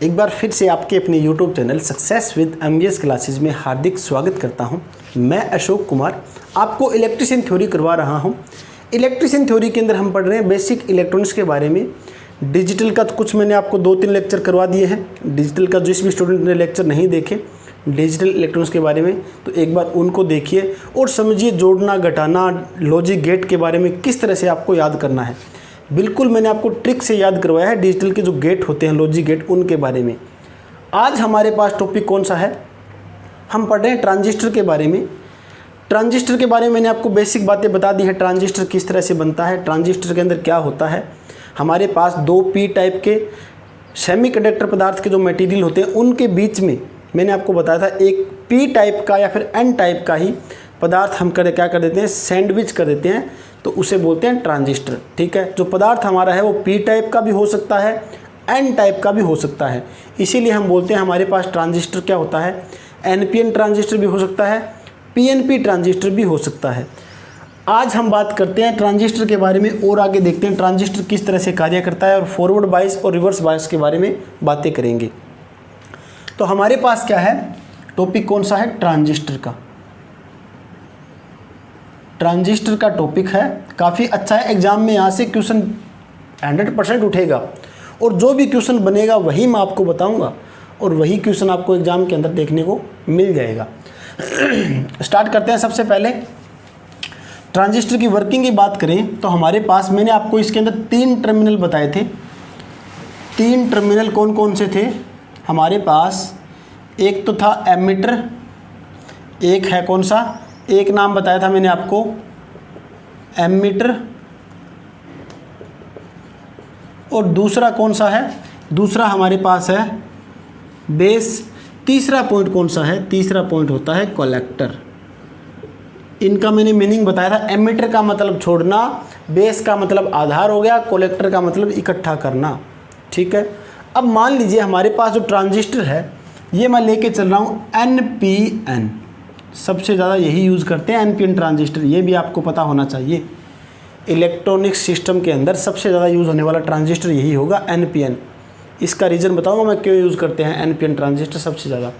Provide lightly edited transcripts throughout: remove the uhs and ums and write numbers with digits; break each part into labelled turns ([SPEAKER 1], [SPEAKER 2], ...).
[SPEAKER 1] एक बार फिर से आपके अपने YouTube channel success with MBS classes में हार्दिक स्वागत करता हूं। मैं अशोक कुमार आपको इलेक्ट्रिशियन थ्योरी करवा रहा हूं। इलेक्ट्रिशियन थ्योरी के अंदर हम पढ़ रहे हैं बेसिक इलेक्ट्रॉनिक्स के बारे में। डिजिटल का कुछ मैंने आपको 2-3 लेक्चर करवा दिए हैं। डिजिटल का जिस भी स्टूडेंट ने लेक्चर नहीं देखे डिजिटल इलेक्ट्रॉनिक्स के बारे में, तो एक बार उनको देखिए और समझिए जोड़ना घटाना लॉजिक गेट के बारे में किस तरह से आपको याद करना है। बिल्कुल मैंने आपको ट्रिक से याद करवाया है डिजिटल के जो गेट होते हैं लॉजिक गेट, उनके बारे में। आज हमारे पास टॉपिक कौन सा है, हम पढ़ रहे हैं ट्रांजिस्टर के बारे में। ट्रांजिस्टर के बारे में मैंने आपको बेसिक बातें बता दी हैं। ट्रांजिस्टर किस तरह से बनता है, ट्रांजिस्टर के अंदर क्या होता है। हमारे पास 2 पी टाइप के सेमीकंडक्टर पदार्थ के जो मटेरियल होते हैं उनके बीच में मैंने आपको बताया था एक पी टाइप का या फिर एन टाइप का ही पदार्थ हम क्या कर देते हैं, सैंडविच कर देते हैं, तो उसे बोलते हैं ट्रांजिस्टर। ठीक है, जो पदार्थ हमारा है वो पी टाइप का भी हो सकता है, एन टाइप का भी हो सकता है। इसीलिए हम बोलते हैं हमारे पास ट्रांजिस्टर क्या होता है, एनपीएन ट्रांजिस्टर भी हो सकता है, पीएनपी ट्रांजिस्टर भी हो सकता है। आज हम बात करते हैं ट्रांजिस्टर के बारे में और आगे देखते हैं ट्रांजिस्टर किस तरह से कार्य करता है और फॉरवर्ड बायस और रिवर्स बायस के बारे में बातें करेंगे। तो हमारे पास क्या है, टॉपिक कौन सा है, ट्रांजिस्टर का। ट्रांजिस्टर का टॉपिक है, काफ़ी अच्छा है। एग्जाम में यहाँ से क्वेश्चन 100% उठेगा और जो भी क्वेश्चन बनेगा वही मैं आपको बताऊंगा और वही क्वेश्चन आपको एग्जाम के अंदर देखने को मिल जाएगा। स्टार्ट करते हैं। सबसे पहले ट्रांजिस्टर की वर्किंग की बात करें तो हमारे पास मैंने आपको इसके अंदर 3 टर्मिनल बताए थे। 3 टर्मिनल कौन कौन से थे हमारे पास, एक तो था एमीटर, एक है कौन सा, एक नाम बताया था मैंने आपको एमीटर, और दूसरा कौन सा है, दूसरा हमारे पास है बेस। तीसरा पॉइंट कौन सा है, तीसरा पॉइंट होता है कलेक्टर। इनका मैंने मीनिंग बताया था। एमीटर का मतलब छोड़ना, बेस का मतलब आधार हो गया, कलेक्टर का मतलब इकट्ठा करना। ठीक है, अब मान लीजिए हमारे पास जो ट्रांजिस्टर है ये मैं लेके चल रहा हूँ एनपीएन, सबसे ज़्यादा यही यूज़ करते हैं एनपीएन ट्रांजिस्टर। ये भी आपको पता होना चाहिए, इलेक्ट्रॉनिक सिस्टम के अंदर सबसे ज़्यादा यूज़ होने वाला ट्रांजिस्टर यही होगा एनपीएन। इसका रीज़न बताऊंगा मैं क्यों यूज़ करते हैं एनपीएन ट्रांजिस्टर सबसे ज़्यादा।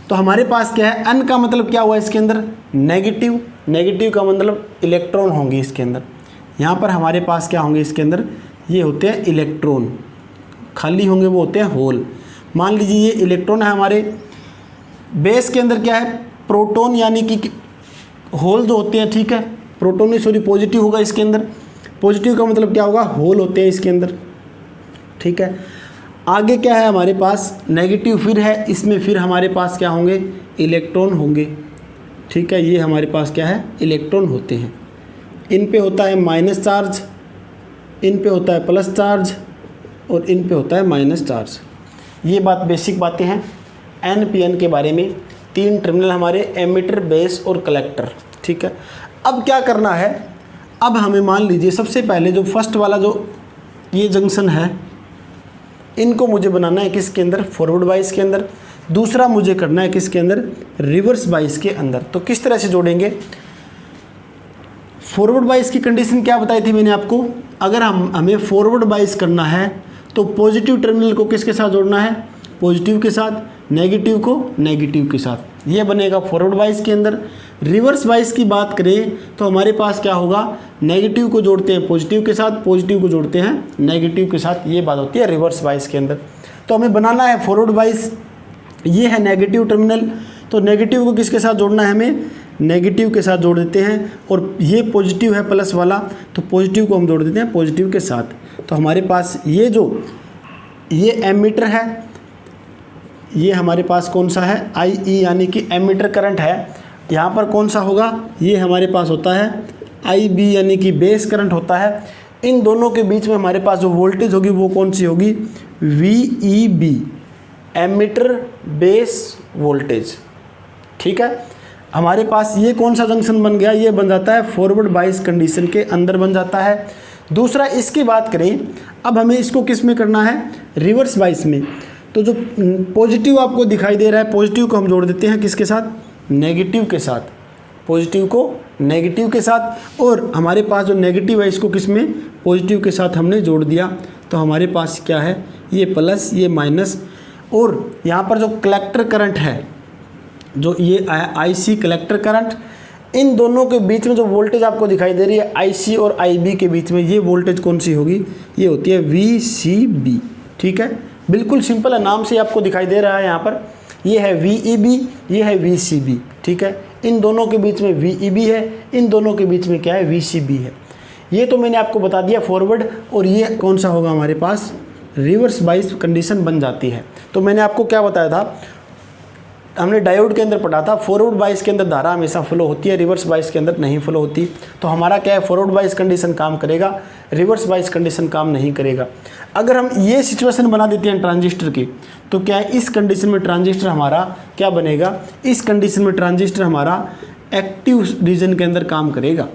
[SPEAKER 1] तो हमारे पास क्या है, एन का मतलब क्या हुआ इसके अंदर, नेगेटिव। नेगेटिव का मतलब इलेक्ट्रॉन होंगे इसके अंदर। यहाँ पर हमारे पास क्या होंगे इसके अंदर, ये होते हैं इलेक्ट्रॉन, खाली होंगे वो होते हैं होल। मान लीजिए ये इलेक्ट्रॉन है हमारे। बेस के अंदर क्या है, प्रोटॉन, यानी कि होल जो होते हैं। ठीक है, प्रोटॉन नहीं सॉरी पॉजिटिव होगा इसके अंदर। पॉजिटिव का मतलब क्या होगा, होल होते हैं इसके अंदर। ठीक है, आगे क्या है हमारे पास, नेगेटिव फिर है, इसमें फिर हमारे पास क्या होंगे, इलेक्ट्रॉन होंगे। ठीक है, ये हमारे पास क्या है, इलेक्ट्रॉन होते हैं। इन पे होता है माइनस चार्ज, इन पे होता है प्लस चार्ज और इन पे होता है माइनस चार्ज। ये बात बेसिक बातें हैं एनपीएन के बारे में। 3 टर्मिनल हमारे, एमीटर, बेस और कलेक्टर। ठीक है, अब क्या करना है, अब हमें मान लीजिए सबसे पहले जो फर्स्ट वाला जो ये जंक्शन है इनको मुझे बनाना है किसके अंदर, फॉरवर्ड बाइस के अंदर। दूसरा मुझे करना है किसके अंदर, रिवर्स बाइस के अंदर। तो किस तरह से जोड़ेंगे, फॉरवर्ड बाइस की कंडीशन क्या बताई थी मैंने आपको, अगर हमें फॉरवर्ड बाइस करना है तो पॉजिटिव टर्मिनल को किसके साथ जोड़ना है, पॉजिटिव के साथ, नेगेटिव को नेगेटिव के साथ। ये बनेगा फॉरवर्ड बाइस के अंदर। रिवर्स बाइस की बात करें तो हमारे पास क्या होगा, नेगेटिव को जोड़ते हैं पॉजिटिव के साथ, पॉजिटिव को जोड़ते हैं नेगेटिव के साथ। ये बात होती है रिवर्स बाइस के अंदर। तो हमें बनाना है फॉरवर्ड बाइस, ये है नेगेटिव टर्मिनल, तो नेगेटिव को किसके साथ जोड़ना है, हमें नेगेटिव के साथ जोड़ देते हैं। और ये पॉजिटिव है प्लस वाला, तो पॉजिटिव को हम जोड़ देते हैं पॉजिटिव के साथ। तो हमारे पास ये एमीटर है, ये हमारे पास कौन सा है, आई यानी कि एमीटर करंट है। यहाँ पर कौन सा होगा, ये हमारे पास होता है IB यानी कि बेस करंट होता है। इन दोनों के बीच में हमारे पास जो वोल्टेज होगी वो कौन सी होगी, VEB, एमीटर बेस वोल्टेज। ठीक है, हमारे पास ये कौन सा जंक्शन बन गया, ये बन जाता है फॉरवर्ड बाइस कंडीशन के अंदर बन जाता है। दूसरा इसकी बात करें, अब हमें इसको किस में करना है, रिवर्स बाइस में। तो जो पॉजिटिव आपको दिखाई दे रहा है, पॉजिटिव को हम जोड़ देते हैं किसके साथ, नेगेटिव के साथ, पॉजिटिव को नेगेटिव के साथ। और हमारे पास जो नेगेटिव है इसको किस में, पॉजिटिव के साथ हमने जोड़ दिया। तो हमारे पास क्या है, ये प्लस ये माइनस, और यहाँ पर जो कलेक्टर करंट है, जो ये IC कलेक्टर करंट, इन दोनों के बीच में जो वोल्टेज आपको दिखाई दे रही है IC और IB के बीच में, ये वोल्टेज कौन सी होगी? ये होती है VCB। ठीक है, बिल्कुल सिंपल है, नाम से आपको दिखाई दे रहा है यहाँ पर, ये है VEB, ये है VCB। ठीक है, इन दोनों के बीच में VEB है, इन दोनों के बीच में क्या है? VCB है। ये तो मैंने आपको बता दिया फॉरवर्ड, और ये कौन सा होगा हमारे पास? रिवर्स बाइस कंडीशन बन जाती है। तो मैंने आपको क्या बताया था, हमने डायोड के अंदर पढ़ा था, फॉरवर्ड बाइस के अंदर धारा हमेशा फ्लो होती है, रिवर्स बाइस के अंदर नहीं फ्लो होती। तो हमारा क्या है? फॉरवर्ड बाइस कंडीशन काम करेगा, रिवर्स बाइस कंडीशन काम नहीं करेगा। अगर हम ये सिचुएशन बना देते हैं ट्रांजिस्टर की, तो क्या है? इस कंडीशन में ट्रांजिस्टर हमारा क्या बनेगा? इस कंडीशन में ट्रांजिस्टर हमारा एक्टिव रीजन के अंदर काम करेगा,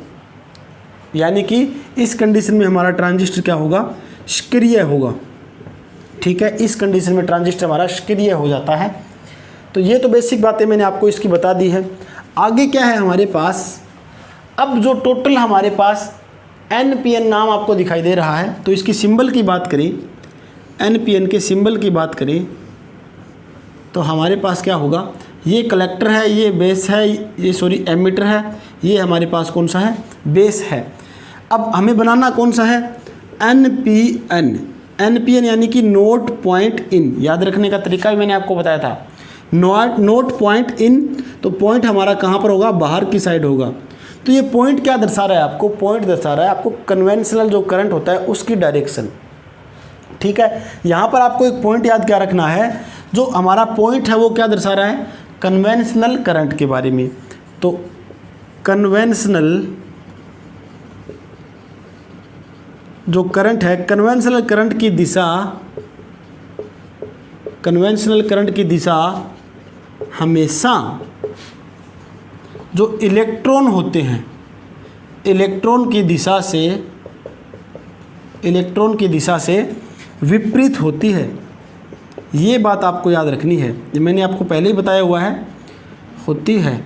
[SPEAKER 1] यानी कि इस कंडीशन में हमारा ट्रांजिस्टर क्या होगा? सक्रिय होगा। ठीक है, इस कंडीशन में ट्रांजिस्टर हमारा सक्रिय हो जाता है। तो ये तो बेसिक बातें मैंने आपको इसकी बता दी है। आगे क्या है हमारे पास? अब जो टोटल हमारे पास NPN नाम आपको दिखाई दे रहा है, तो इसकी सिंबल की बात करें, NPN के सिंबल की बात करें, तो हमारे पास क्या होगा? ये कलेक्टर है, ये बेस है, ये सॉरी एमीटर है, ये हमारे पास कौन सा है? बेस है। अब हमें बनाना कौन सा है? NPN। NPN यानी कि नोट पॉइंट इन। याद रखने का तरीका भी मैंने आपको बताया था, नोट पॉइंट इन। तो पॉइंट हमारा कहाँ पर होगा? बाहर की साइड होगा। तो ये पॉइंट क्या दर्शा रहा है आपको? पॉइंट दर्शा रहा है आपको कन्वेंशनल जो करंट होता है उसकी डायरेक्शन। ठीक है, यहाँ पर आपको एक पॉइंट याद क्या रखना है, जो हमारा पॉइंट है वो क्या दर्शा रहा है? कन्वेंशनल करंट के बारे में। तो कन्वेंशनल जो करंट है, कन्वेंशनल करंट की दिशा, कन्वेंशनल करंट की दिशा हमेशा जो इलेक्ट्रॉन होते हैं, इलेक्ट्रॉन की दिशा से विपरीत होती है। ये बात आपको याद रखनी है, ये मैंने आपको पहले ही बताया हुआ है, होती है।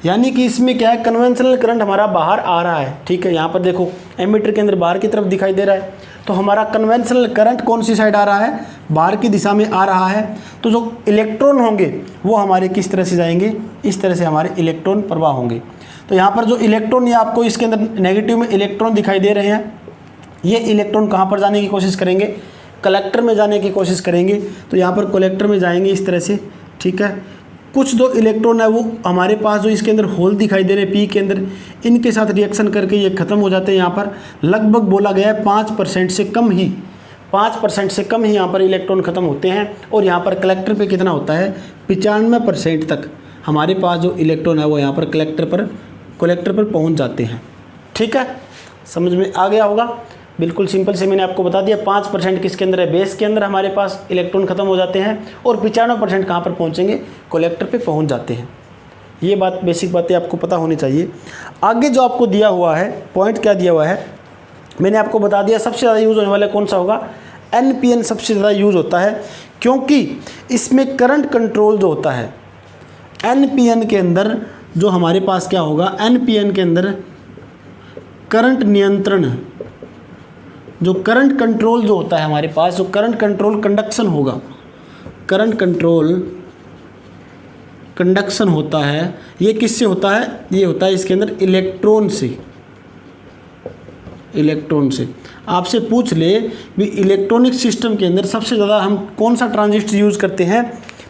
[SPEAKER 1] यानी कि इसमें क्या है? कन्वेंशनल करंट हमारा बाहर आ रहा है। ठीक है, यहाँ पर देखो एमीटर के अंदर बाहर की तरफ दिखाई दे रहा है, तो हमारा कन्वेंशनल करंट कौन सी साइड आ रहा है? बाहर की दिशा में आ रहा है। तो जो इलेक्ट्रॉन होंगे वो हमारे किस तरह से जाएंगे? इस तरह से हमारे इलेक्ट्रॉन प्रवाह होंगे। तो यहाँ पर जो इलेक्ट्रॉन, ये आपको इसके अंदर नेगेटिव में इलेक्ट्रॉन दिखाई दे रहे हैं, ये इलेक्ट्रॉन कहाँ पर जाने की कोशिश करेंगे? कलेक्टर में जाने की कोशिश करेंगे। तो यहाँ पर कलेक्टर में जाएंगे इस तरह से। ठीक है, कुछ जो इलेक्ट्रॉन है वो हमारे पास जो इसके अंदर होल दिखाई दे रहे हैं पी के अंदर, इनके साथ रिएक्शन करके ये ख़त्म हो जाते हैं। यहाँ पर लगभग बोला गया है 5% से कम ही, 5% से कम ही यहाँ पर इलेक्ट्रॉन ख़त्म होते हैं। और यहाँ पर कलेक्टर पे कितना होता है? 95% तक हमारे पास जो इलेक्ट्रॉन है वो यहाँ पर कलेक्टर पर पहुँच जाते हैं। ठीक है, समझ में आ गया होगा? बिल्कुल सिंपल से मैंने आपको बता दिया। 5% किसके अंदर है? बेस के अंदर हमारे पास इलेक्ट्रॉन खत्म हो जाते हैं, और 95% कहाँ पर पहुँचेंगे? कलेक्टर पे पहुँच जाते हैं। ये बात, बेसिक बातें आपको पता होनी चाहिए। आगे जो आपको दिया हुआ है पॉइंट, क्या दिया हुआ है मैंने आपको बता दिया। सबसे ज़्यादा यूज़ होने वाला कौन सा होगा? NPN सबसे ज़्यादा यूज़ होता है, क्योंकि इसमें करंट कंट्रोल जो होता है NPN के अंदर, जो हमारे पास क्या होगा? NPN के अंदर करंट नियंत्रण, जो करंट कंट्रोल जो होता है हमारे पास, जो करंट कंट्रोल कंडक्शन होगा, करंट कंट्रोल कंडक्शन होता है, ये किससे होता है? ये होता है इसके अंदर इलेक्ट्रॉन से। इलेक्ट्रॉन से आपसे पूछ ले भी इलेक्ट्रॉनिक सिस्टम के अंदर सबसे ज़्यादा हम कौन सा ट्रांजिस्टर यूज़ करते हैं,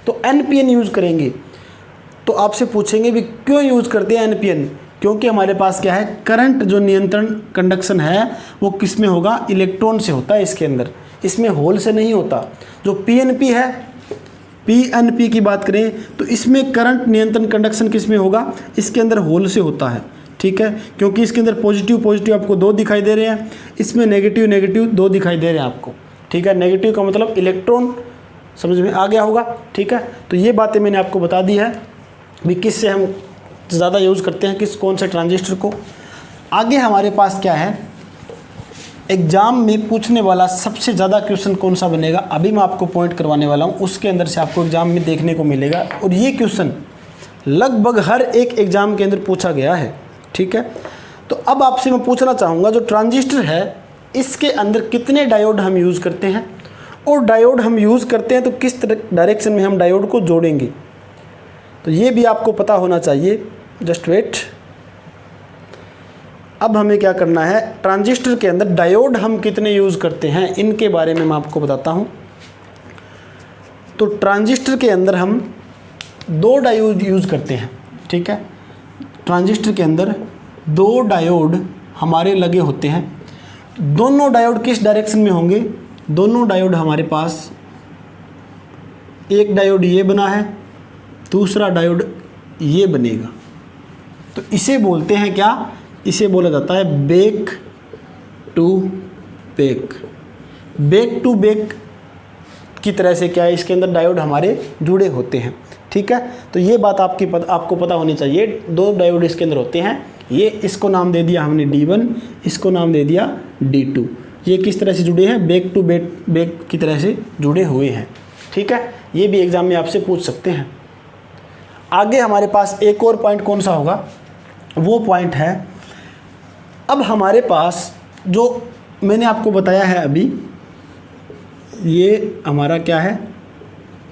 [SPEAKER 1] तो NPN यूज़ करेंगे। तो आपसे पूछेंगे भी क्यों यूज़ करते हैं NPN? क्योंकि हमारे पास क्या है? करंट जो नियंत्रण कंडक्शन है वो किस में होगा? इलेक्ट्रॉन से होता है इसके अंदर, इसमें होल से नहीं होता। जो PNP है, PNP की बात करें तो इसमें करंट नियंत्रण कंडक्शन किस में होगा? इसके अंदर होल से होता है। ठीक है, क्योंकि इसके अंदर पॉजिटिव आपको 2 दिखाई दे रहे हैं, इसमें नेगेटिव 2 दिखाई दे रहे हैं आपको। ठीक है, नेगेटिव का मतलब इलेक्ट्रॉन, समझ में आ गया होगा? ठीक है, तो ये बातें मैंने आपको बता दी है भी किस से हम ज़्यादा यूज़ करते हैं, कौन से ट्रांजिस्टर को। आगे हमारे पास क्या है? एग्ज़ाम में पूछने वाला सबसे ज़्यादा क्वेश्चन कौन सा बनेगा, अभी मैं आपको पॉइंट करवाने वाला हूँ, उसके अंदर से आपको एग्ज़ाम में देखने को मिलेगा। और ये क्वेश्चन लगभग हर एक एग्ज़ाम के अंदर पूछा गया है। ठीक है, तो अब आपसे मैं पूछना चाहूँगा, जो ट्रांजिस्टर है इसके अंदर कितने डायोड हम यूज़ करते हैं और डायोड हम यूज़ करते हैं तो किस डायरेक्शन में हम डायोड को जोड़ेंगे, तो ये भी आपको पता होना चाहिए। Just wait. अब हमें क्या करना है, ट्रांजिस्टर के अंदर डायोड हम कितने यूज़ करते हैं इनके बारे में मैं आपको बताता हूँ। तो ट्रांजिस्टर के अंदर हम 2 डायोड यूज़ करते हैं, ठीक है। ट्रांजिस्टर के अंदर 2 डायोड हमारे लगे होते हैं। दोनों डायोड किस डायरेक्शन में होंगे, दोनों डायोड हमारे पास, एक डायोड ये बना है, दूसरा डायोड ये बनेगा। तो इसे बोलते हैं क्या, इसे बोला जाता है back to back. Back to back की तरह से क्या है, इसके अंदर डायोड हमारे जुड़े होते हैं, ठीक है। तो ये बात आपको पता होनी चाहिए। 2 डायोड इसके अंदर होते हैं, ये इसको नाम दे दिया हमने D1, इसको नाम दे दिया D2। ये किस तरह से जुड़े हैं, बैक टू बैक की तरह से जुड़े हुए हैं, ठीक है। ये भी एग्जाम में आपसे पूछ सकते हैं। आगे हमारे पास एक और पॉइंट कौन सा होगा, वो पॉइंट है, अब हमारे पास जो मैंने आपको बताया है अभी, ये हमारा क्या है,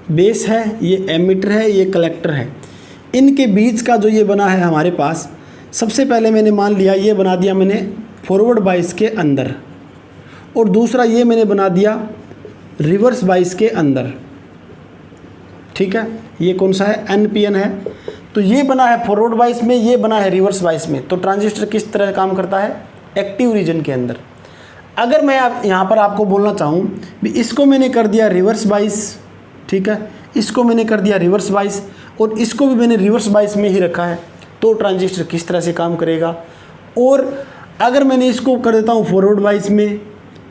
[SPEAKER 1] बेस है, ये एमीटर है, ये कलेक्टर है। इनके बीच का जो ये बना है हमारे पास, सबसे पहले मैंने मान लिया, ये बना दिया मैंने फॉरवर्ड बाइस के अंदर, और दूसरा ये मैंने बना दिया रिवर्स बाइस के अंदर, ठीक है। ये कौन सा है, NPN है। तो ये बना है फॉरवर्ड बाइस में, ये बना है रिवर्स बाइस में। तो ट्रांजिस्टर किस तरह काम करता है, एक्टिव रीजन के अंदर। अगर मैं यहाँ पर आपको बोलना चाहूँ भी इसको मैंने कर दिया रिवर्स बाइस, ठीक है, इसको मैंने कर दिया रिवर्स बाइस और इसको भी मैंने रिवर्स बाइस में ही रखा है, तो ट्रांजिस्टर किस तरह से काम करेगा। और अगर मैंने इसको कर देता हूँ फॉरवर्ड बाइस में,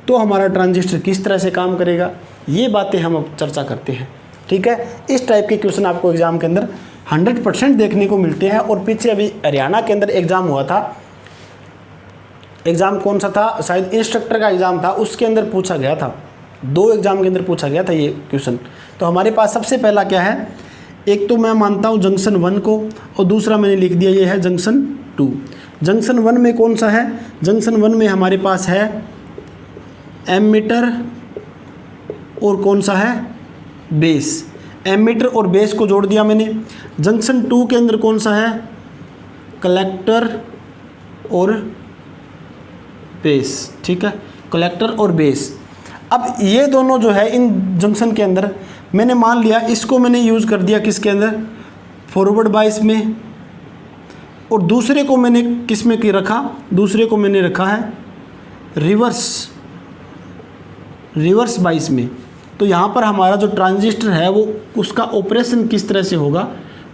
[SPEAKER 1] तो हमारा ट्रांजिस्टर किस तरह से काम करेगा। ये बातें हम अब चर्चा करते हैं, ठीक है। इस टाइप के क्वेश्चन आपको एग्जाम के अंदर 100% देखने को मिलते हैं। और पीछे अभी हरियाणा के अंदर एग्ज़ाम हुआ था, एग्ज़ाम कौन सा था, शायद इंस्ट्रक्टर का एग्ज़ाम था, उसके अंदर पूछा गया था, 2 एग्ज़ाम के अंदर पूछा गया था ये क्वेश्चन। तो हमारे पास सबसे पहला क्या है, एक तो मैं मानता हूँ जंक्शन 1 को, और दूसरा मैंने लिख दिया ये है जंक्शन 2। जंक्शन 1 में कौन सा है, जंक्शन 1 में हमारे पास है एमीटर और कौन सा है, बेस। एमीटर और बेस को जोड़ दिया मैंने। जंक्शन 2 के अंदर कौन सा है, कलेक्टर और बेस, ठीक है, कलेक्टर और बेस। अब ये दोनों जो है इन जंक्शन के अंदर मैंने मान लिया, इसको मैंने यूज़ कर दिया किसके अंदर, फॉरवर्ड बाइस में, और दूसरे को मैंने किस में रखा, दूसरे को मैंने रखा है रिवर्स बाइस में। तो यहाँ पर हमारा जो ट्रांजिस्टर है वो उसका ऑपरेशन किस तरह से होगा,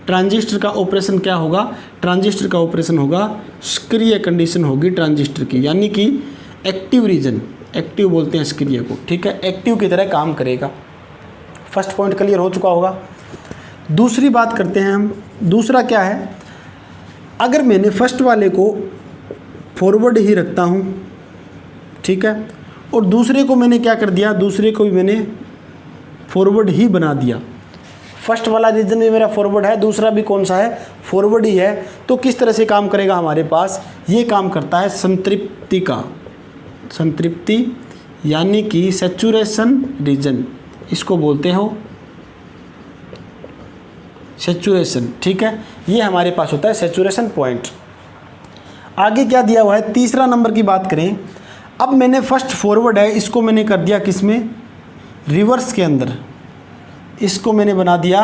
[SPEAKER 1] ट्रांजिस्टर का ऑपरेशन क्या होगा, ट्रांजिस्टर का ऑपरेशन होगा, सक्रिय कंडीशन होगी ट्रांजिस्टर की, यानी कि एक्टिव रीजन, एक्टिव बोलते हैं सक्रिय को, ठीक है, एक्टिव की तरह काम करेगा। फर्स्ट पॉइंट क्लियर हो चुका होगा। दूसरी बात करते हैं हम, दूसरा क्या है, अगर मैंने फर्स्ट वाले को फॉरवर्ड ही रखता हूँ, ठीक है, और दूसरे को मैंने क्या कर दिया, दूसरे को भी मैंने फॉरवर्ड ही बना दिया। फर्स्ट वाला रीजन भी मेरा फॉरवर्ड है, दूसरा भी कौन सा है, फॉरवर्ड ही है। तो किस तरह से काम करेगा हमारे पास, ये काम करता है संतृप्ति का, संतृप्ति यानी कि सैचुरेशन रीजन, इसको बोलते हो सैचुरेशन, ठीक है। ये हमारे पास होता है सैचुरेशन पॉइंट। आगे क्या दिया हुआ है, तीसरा नंबर की बात करें। अब मैंने फर्स्ट फॉरवर्ड है, इसको मैंने कर दिया किस में, रिवर्स के अंदर, इसको मैंने बना दिया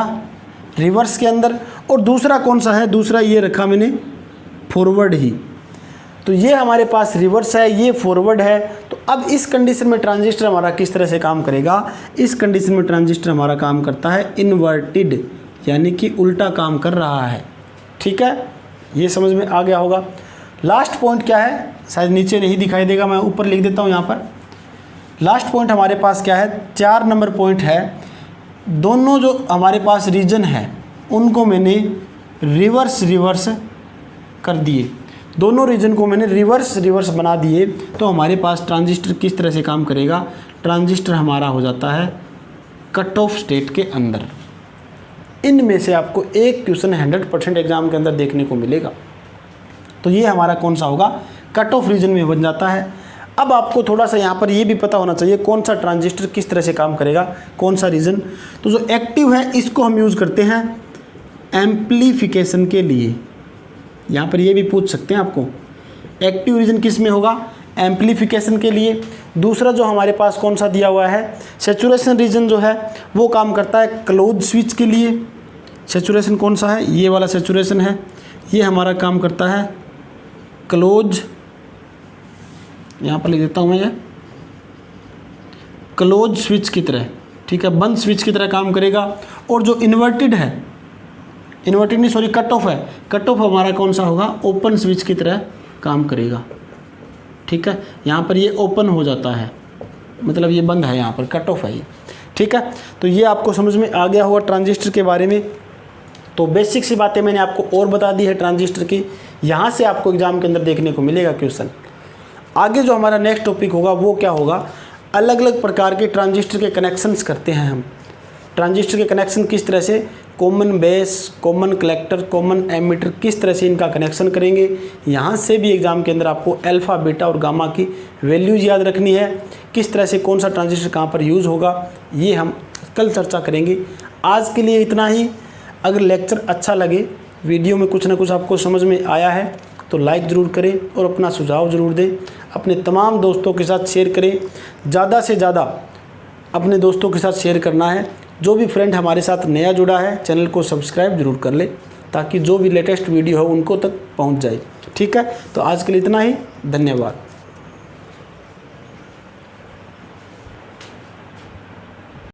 [SPEAKER 1] रिवर्स के अंदर। और दूसरा कौन सा है, दूसरा ये रखा मैंने फॉरवर्ड ही। तो ये हमारे पास रिवर्स है, ये फॉरवर्ड है। तो अब इस कंडीशन में ट्रांजिस्टर हमारा किस तरह से काम करेगा, इस कंडीशन में ट्रांजिस्टर हमारा काम करता है इन्वर्टेड, यानी कि उल्टा काम कर रहा है, ठीक है। ये समझ में आ गया होगा। लास्ट पॉइंट क्या है, शायद नीचे नहीं दिखाई देगा, मैं ऊपर लिख देता हूँ यहाँ पर। लास्ट पॉइंट हमारे पास क्या है, 4 नंबर पॉइंट है। दोनों जो हमारे पास रीजन है उनको मैंने रिवर्स कर दिए, दोनों रीजन को मैंने रिवर्स बना दिए। तो हमारे पास ट्रांजिस्टर किस तरह से काम करेगा, ट्रांजिस्टर हमारा हो जाता है कट ऑफ स्टेट के अंदर। इनमें से आपको एक क्वेश्चन 100% एग्जाम के अंदर देखने को मिलेगा। तो ये हमारा कौन सा होगा, कट ऑफ रीजन में बन जाता है। अब आपको थोड़ा सा यहाँ पर ये भी पता होना चाहिए कौन सा ट्रांजिस्टर किस तरह से काम करेगा, कौन सा रीजन। तो जो एक्टिव है इसको हम यूज़ करते हैं एम्प्लीफिकेशन के लिए। यहाँ पर ये भी पूछ सकते हैं आपको, एक्टिव रीजन किस में होगा, एम्प्लीफिकेशन के लिए। दूसरा जो हमारे पास कौन सा दिया हुआ है, सैचुरेशन रीजन जो है वो काम करता है क्लोज स्विच के लिए। सैचुरेशन कौन सा है, ये वाला सैचुरेशन है, ये हमारा काम करता है क्लोज, यहाँ पर लिख देता हूँ मैं ये, क्लोज स्विच की तरह, ठीक है, बंद स्विच की तरह काम करेगा। और जो इन्वर्टेड है, इन्वर्टेड नहीं सॉरी कट ऑफ है, कट ऑफ हमारा कौन सा होगा, ओपन स्विच की तरह काम करेगा, ठीक है। यहाँ पर ये ओपन हो जाता है, मतलब ये बंद है, यहाँ पर कट ऑफ है ये, ठीक है। तो ये आपको समझ में आ गया होगा ट्रांजिस्टर के बारे में। तो बेसिक सी बातें मैंने आपको और बता दी है ट्रांजिस्टर की, यहाँ से आपको एग्जाम के अंदर देखने को मिलेगा क्वेश्चन। आगे जो हमारा नेक्स्ट टॉपिक होगा वो क्या होगा, अलग अलग प्रकार के ट्रांजिस्टर के कनेक्शंस करते हैं हम। ट्रांजिस्टर के कनेक्शन किस तरह से, common base, common collector, common ammeter, किस तरह से इनका कनेक्शन करेंगे। यहाँ से भी एग्जाम के अंदर आपको अल्फा, बीटा और गामा की वैल्यूज याद रखनी है, किस तरह से कौन सा ट्रांजिस्टर कहाँ पर यूज़ होगा, ये हम कल चर्चा करेंगे। आज के लिए इतना ही। अगर लेक्चर अच्छा लगे, वीडियो में कुछ ना कुछ आपको समझ में आया है तो लाइक ज़रूर करें और अपना सुझाव ज़रूर दें, अपने तमाम दोस्तों के साथ शेयर करें। ज़्यादा से ज़्यादा अपने दोस्तों के साथ शेयर करना है। जो भी फ्रेंड हमारे साथ नया जुड़ा है चैनल को सब्सक्राइब ज़रूर कर ले, ताकि जो भी लेटेस्ट वीडियो हो उनको तक पहुंच जाए, ठीक है। तो आज के लिए इतना ही, धन्यवाद।